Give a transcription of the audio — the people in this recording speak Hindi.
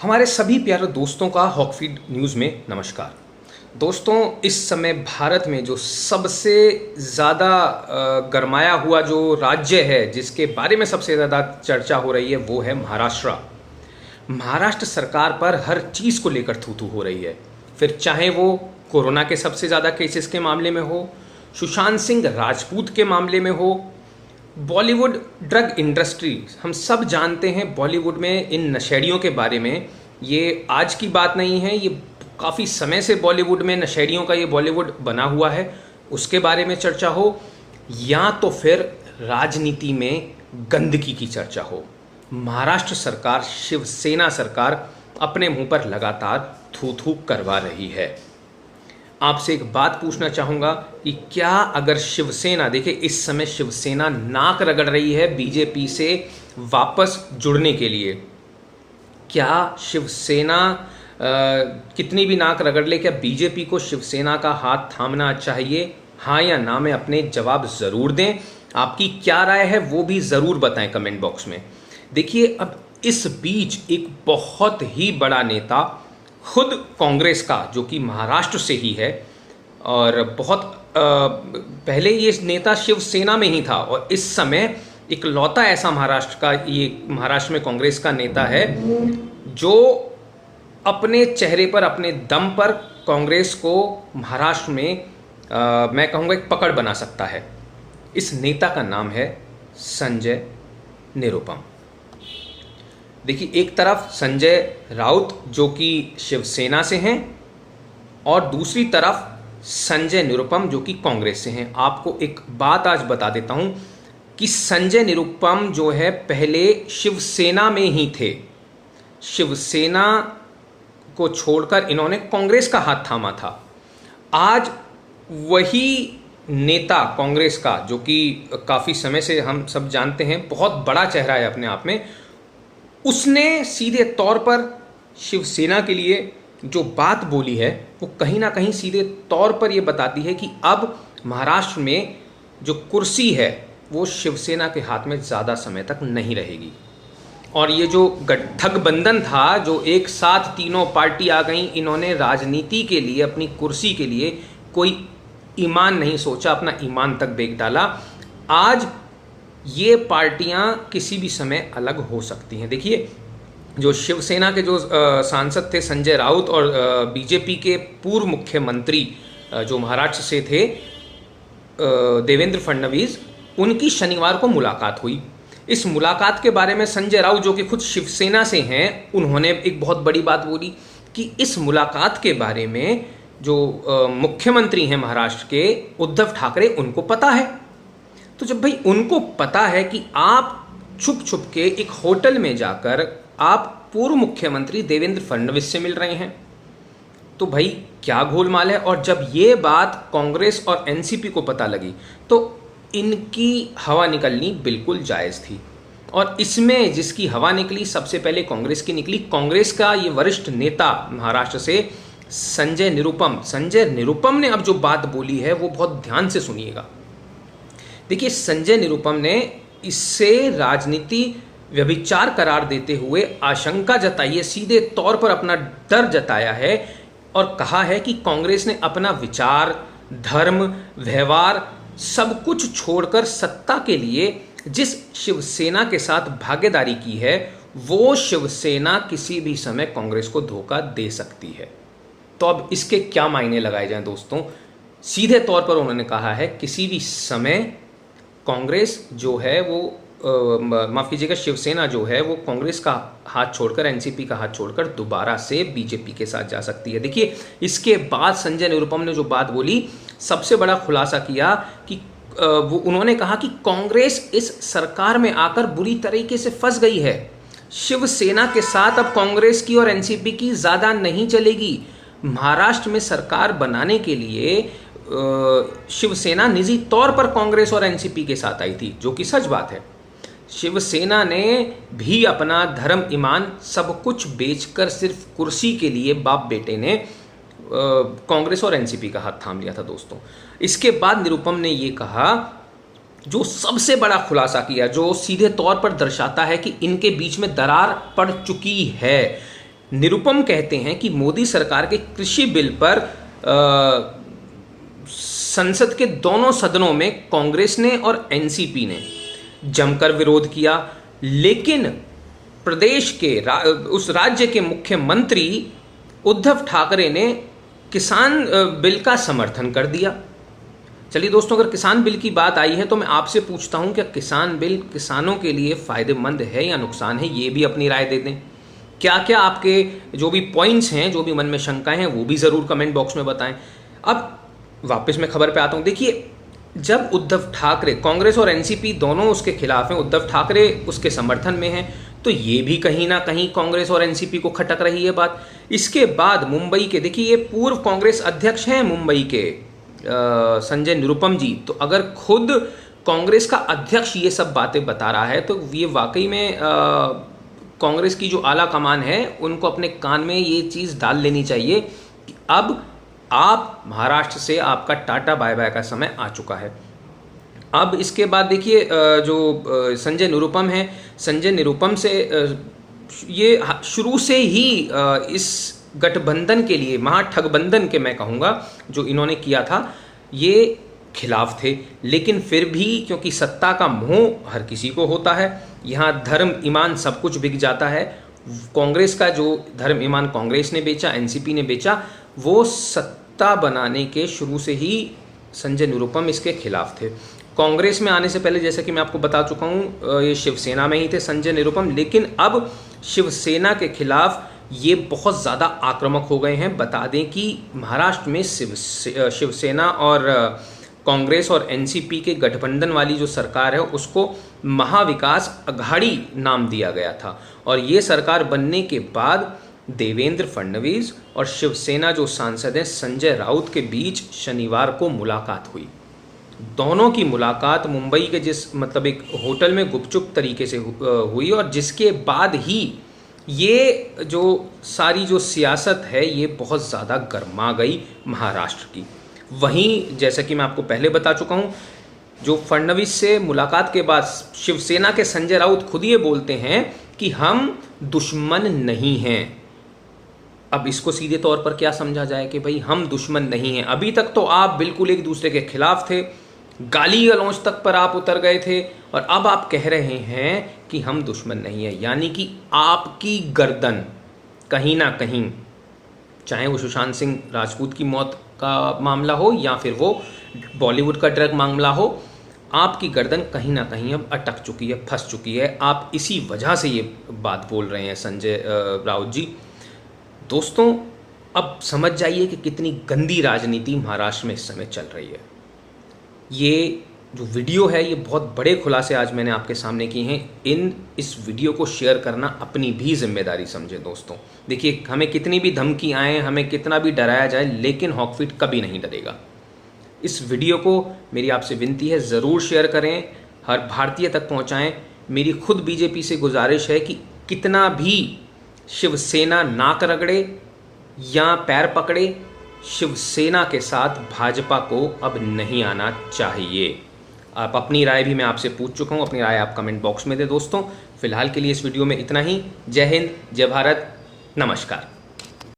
हमारे सभी प्यारे दोस्तों का हॉकफीड न्यूज़ में नमस्कार। दोस्तों, इस समय भारत में जो सबसे ज़्यादा गरमाया हुआ जो राज्य है, जिसके बारे में सबसे ज़्यादा चर्चा हो रही है, वो है महाराष्ट्र। महाराष्ट्र सरकार पर हर चीज़ को लेकर थू-थू हो रही है। फिर चाहे वो कोरोना के सबसे ज़्यादा केसेस के मामले में हो, सुशांत सिंह राजपूत के मामले में हो, बॉलीवुड ड्रग इंडस्ट्री, हम सब जानते हैं बॉलीवुड में इन नशेड़ियों के बारे में। ये आज की बात नहीं है, ये काफ़ी समय से बॉलीवुड में नशेड़ियों का ये बॉलीवुड बना हुआ है। उसके बारे में चर्चा हो या तो फिर राजनीति में गंदगी की चर्चा हो, महाराष्ट्र सरकार, शिवसेना सरकार अपने मुंह पर लगातार थू-थू करवा रही है। आपसे एक बात पूछना चाहूँगा कि क्या अगर शिवसेना, देखिए इस समय शिवसेना नाक रगड़ रही है बीजेपी से वापस जुड़ने के लिए, क्या शिवसेना कितनी भी नाक रगड़ ले, क्या बीजेपी को शिवसेना का हाथ थामना चाहिए? हाँ या ना में अपने जवाब ज़रूर दें। आपकी क्या राय है वो भी ज़रूर बताएं कमेंट बॉक्स में। देखिए, अब इस बीच एक बहुत ही बड़ा नेता खुद कांग्रेस का, जो कि महाराष्ट्र से ही है और बहुत पहले ये नेता शिवसेना में ही था और इस समय इकलौता ऐसा महाराष्ट्र में कांग्रेस का नेता है जो अपने चेहरे पर, अपने दम पर कांग्रेस को महाराष्ट्र में मैं कहूँगा एक पकड़ बना सकता है। इस नेता का नाम है संजय निरुपम। देखिए, एक तरफ संजय राउत जो कि शिवसेना से हैं और दूसरी तरफ संजय निरुपम जो कि कांग्रेस से हैं। आपको एक बात आज बता देता हूं कि संजय निरुपम जो है पहले शिवसेना में ही थे। शिवसेना को छोड़कर इन्होंने कांग्रेस का हाथ थामा था। आज वही नेता कांग्रेस का, जो कि काफ़ी समय से हम सब जानते हैं, बहुत बड़ा चेहरा है अपने आप में, उसने सीधे तौर पर शिवसेना के लिए जो बात बोली है वो कहीं ना कहीं सीधे तौर पर ये बताती है कि अब महाराष्ट्र में जो कुर्सी है वो शिवसेना के हाथ में ज़्यादा समय तक नहीं रहेगी। और ये जो गठबंधन था, जो एक साथ तीनों पार्टी आ गई, इन्होंने राजनीति के लिए, अपनी कुर्सी के लिए कोई ईमान नहीं सोचा, अपना ईमान तक बेच डाला। आज ये पार्टियां किसी भी समय अलग हो सकती हैं। देखिए, जो शिवसेना के जो सांसद थे संजय राउत और बीजेपी के पूर्व मुख्यमंत्री जो महाराष्ट्र से थे देवेंद्र फडणवीस, उनकी शनिवार को मुलाकात हुई। इस मुलाकात के बारे में संजय राउत जो कि खुद शिवसेना से हैं, उन्होंने एक बहुत बड़ी बात बोली कि इस मुलाकात के बारे में जो मुख्यमंत्री हैं महाराष्ट्र के, उद्धव ठाकरे, उनको पता है। तो जब भाई उनको पता है कि आप छुप छुप के एक होटल में जाकर आप पूर्व मुख्यमंत्री देवेंद्र फडणवीस से मिल रहे हैं, तो भाई क्या गोलमाल है। और जब ये बात कांग्रेस और एनसीपी को पता लगी तो इनकी हवा निकलनी बिल्कुल जायज़ थी। और इसमें जिसकी हवा निकली, सबसे पहले कांग्रेस की निकली। कांग्रेस का ये वरिष्ठ नेता महाराष्ट्र से संजय निरुपम ने अब जो बात बोली है वो बहुत ध्यान से सुनिएगा। देखिए, संजय निरुपम ने इससे राजनीति व्यभिचार करार देते हुए आशंका जताई है, सीधे तौर पर अपना डर जताया है और कहा है कि कांग्रेस ने अपना विचार, धर्म, व्यवहार सब कुछ छोड़कर सत्ता के लिए जिस शिवसेना के साथ भागीदारी की है, वो शिवसेना किसी भी समय कांग्रेस को धोखा दे सकती है। तो अब इसके क्या मायने लगाए जाएं दोस्तों? सीधे तौर पर उन्होंने कहा है किसी भी समय कांग्रेस जो है वो माफ़ कीजिएगा, शिवसेना जो है वो कांग्रेस का हाथ छोड़कर, एनसीपी का हाथ छोड़कर दोबारा से बीजेपी के साथ जा सकती है। देखिए, इसके बाद संजय निरुपम ने जो बात बोली, सबसे बड़ा खुलासा किया कि वो उन्होंने कहा कि कांग्रेस इस सरकार में आकर बुरी तरीके से फंस गई है। शिवसेना के साथ अब कांग्रेस की और एनसीपी की ज़्यादा नहीं चलेगी। महाराष्ट्र में सरकार बनाने के लिए शिवसेना निजी तौर पर कांग्रेस और एनसीपी के साथ आई थी, जो कि सच बात है। शिवसेना ने भी अपना धर्म, ईमान सब कुछ बेचकर सिर्फ कुर्सी के लिए बाप बेटे ने कांग्रेस और एनसीपी का हाथ थाम लिया था दोस्तों। इसके बाद निरुपम ने ये कहा, जो सबसे बड़ा खुलासा किया, जो सीधे तौर पर दर्शाता है कि इनके बीच में दरार पड़ चुकी है। निरुपम कहते हैं कि मोदी सरकार के कृषि बिल पर संसद के दोनों सदनों में कांग्रेस ने और एनसीपी ने जमकर विरोध किया, लेकिन प्रदेश के उस राज्य के मुख्यमंत्री उद्धव ठाकरे ने किसान बिल का समर्थन कर दिया। चलिए दोस्तों, अगर किसान बिल की बात आई है तो मैं आपसे पूछता हूं, क्या किसान बिल किसानों के लिए फायदेमंद है या नुकसान है? ये भी अपनी राय दे दें। क्या क्या आपके जो भी पॉइंट्स हैं, जो भी मन में शंकाएं हैं, वो भी ज़रूर कमेंट बॉक्स में बताएं। अब वापस मैं खबर पे आता हूं। देखिए, जब उद्धव ठाकरे, कांग्रेस और एनसीपी दोनों उसके खिलाफ हैं, उद्धव ठाकरे उसके समर्थन में हैं, तो ये भी कहीं ना कहीं कांग्रेस और एनसीपी को खटक रही है बात। इसके बाद मुंबई के, देखिए ये पूर्व कांग्रेस अध्यक्ष हैं मुंबई के, संजय निरुपम जी, तो अगर खुद कांग्रेस का अध्यक्ष ये सब बातें बता रहा है तो ये वाकई में कांग्रेस की जो आला कमान है उनको अपने कान में ये चीज़ डाल लेनी चाहिए कि अब आप महाराष्ट्र से आपका टाटा बाय बाय का समय आ चुका है। अब इसके बाद देखिए, जो संजय निरुपम है, संजय निरुपम से ये शुरू से ही इस गठबंधन के लिए, महाठगबंधन के मैं कहूँगा, जो इन्होंने किया था, ये खिलाफ थे। लेकिन फिर भी क्योंकि सत्ता का मोह हर किसी को होता है, यहाँ धर्म ईमान सब कुछ बिक जाता है। कांग्रेस का जो धर्म ईमान कांग्रेस ने बेचा, एनसीपी ने बेचा, वो सत्ता बनाने के शुरू से ही संजय निरुपम इसके खिलाफ थे। कांग्रेस में आने से पहले, जैसा कि मैं आपको बता चुका हूँ, ये शिवसेना में ही थे संजय निरुपम, लेकिन अब शिवसेना के खिलाफ ये बहुत ज़्यादा आक्रामक हो गए हैं। बता दें कि महाराष्ट्र में शिवसेना और कांग्रेस और एनसीपी के गठबंधन वाली जो सरकार है उसको महाविकास अघाड़ी नाम दिया गया था, और ये सरकार बनने के बाद देवेंद्र फडणवीस और शिवसेना जो सांसद हैं संजय राउत के बीच शनिवार को मुलाकात हुई। दोनों की मुलाकात मुंबई के मतलब एक होटल में गुपचुप तरीके से हुई, और जिसके बाद ही ये जो सारी जो सियासत है ये बहुत ज़्यादा गर्मा गई महाराष्ट्र की। वहीं जैसा कि मैं आपको पहले बता चुका हूँ, जो फडणवीस से मुलाकात के बाद शिवसेना के संजय राउत खुद ये बोलते हैं कि हम दुश्मन नहीं हैं। अब इसको सीधे तौर पर क्या समझा जाए कि भाई हम दुश्मन नहीं हैं? अभी तक तो आप बिल्कुल एक दूसरे के खिलाफ थे, गाली गलौज तक पर आप उतर गए थे, और अब आप कह रहे हैं कि हम दुश्मन नहीं हैं। यानी कि आपकी गर्दन कहीं ना कहीं, चाहे वो सुशांत सिंह राजपूत की मौत का मामला हो या फिर वो बॉलीवुड का ड्रग मामला हो, आपकी गर्दन कहीं ना कहीं अब अटक चुकी है, फंस चुकी है। आप इसी वजह से ये बात बोल रहे हैं संजय राउत जी। दोस्तों, अब समझ जाइए कि कितनी गंदी राजनीति महाराष्ट्र में इस समय चल रही है। ये जो वीडियो है ये बहुत बड़े खुलासे आज मैंने आपके सामने किए हैं। इस वीडियो को शेयर करना अपनी भी जिम्मेदारी समझे दोस्तों। देखिए, हमें कितनी भी धमकी आए, हमें कितना भी डराया जाए, लेकिन हॉकफीड कभी नहीं डरेगा। इस वीडियो को मेरी आपसे विनती है, ज़रूर शेयर करें, हर भारतीय तक पहुंचाएं। मेरी खुद बीजेपी से गुजारिश है कि कितना भी शिवसेना नाक रगड़े या पैर पकड़े, शिवसेना के साथ भाजपा को अब नहीं आना चाहिए। आप अपनी राय भी मैं आपसे पूछ चुका हूँ, अपनी राय आप कमेंट बॉक्स में दें दोस्तों। फिलहाल के लिए इस वीडियो में इतना ही। जय हिंद, जय भारत, नमस्कार।